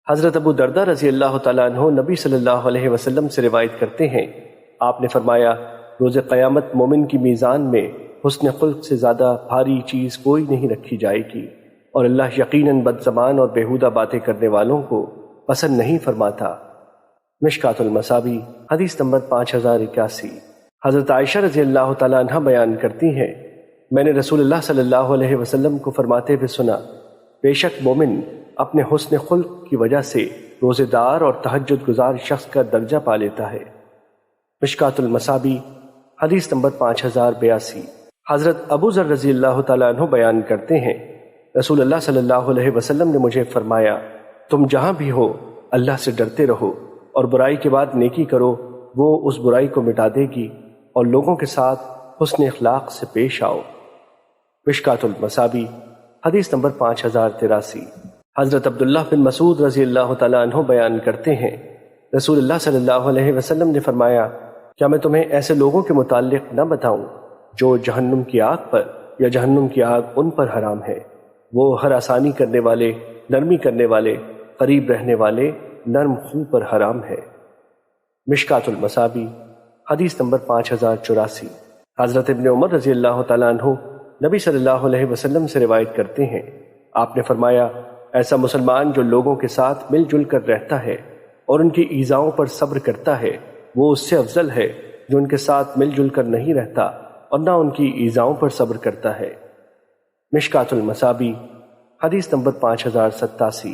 حضرت ابو دردہ رضی اللہ تعالیٰ عنہ نبی صلی اللہ علیہ وسلم سے روایت کرتے ہیں، آپ نے فرمایا، روز قیامت مومن کی میزان میں حسن خلق سے زیادہ بھاری چیز کوئی نہیں رکھی جائے گی، اور اللہ یقیناً بد زبان اور بیہودہ باتیں کرنے والوں کو پسند نہیں فرماتا۔ مشکوٰۃ المصابیح حدیث نمبر 5081۔ حضرت عائشہ رضی اللہ تعالیٰ عنہ بیان کرتی ہیں، میں نے رسول اللہ صلی اللہ علیہ وسلم کو فرماتے ہوئے سنا، بے شک مومن اپنے حسن خلق کی وجہ سے روزے دار اور تہجد گزار شخص کا درجہ پا لیتا ہے۔ مشکوٰۃ المصابیح حدیث نمبر 5082۔ حضرت ابو ذر رضی اللہ تعالیٰ عنہ بیان کرتے ہیں، رسول اللہ صلی اللہ علیہ وسلم نے مجھے فرمایا، تم جہاں بھی ہو اللہ سے ڈرتے رہو اور برائی کے بعد نیکی کرو، وہ اس برائی کو مٹا دے گی، اور لوگوں کے ساتھ حسن اخلاق سے پیش آؤ۔ مشکوٰۃ المصابیح حدیث نمبر 5083۔ حضرت عبداللہ بن مسعود رضی اللہ تعالیٰ عنہ بیان کرتے ہیں، رسول اللہ صلی اللہ علیہ وسلم نے فرمایا، کیا میں تمہیں ایسے لوگوں کے متعلق نہ بتاؤں جو جہنم کی آگ پر یا جہنم کی آگ ان پر حرام ہے؟ وہ ہر آسانی کرنے والے، نرمی کرنے والے، قریب رہنے والے، نرم خو پر حرام ہے۔ مشکوٰۃ المصابیح حدیث نمبر 5084۔ حضرت ابن عمر رضی اللہ تعالیٰ عنہ نبی صلی اللہ علیہ وسلم سے روایت کرتے ہیں، آپ نے فرمایا، ایسا مسلمان جو لوگوں کے ساتھ مل جل کر رہتا ہے اور ان کی ایذاؤں پر صبر کرتا ہے، وہ اس سے افضل ہے جو ان کے ساتھ مل جل کر نہیں رہتا اور نہ ان کی ایذاؤں پر صبر کرتا ہے۔ مشکوٰۃ المصابیح حدیث نمبر 5087۔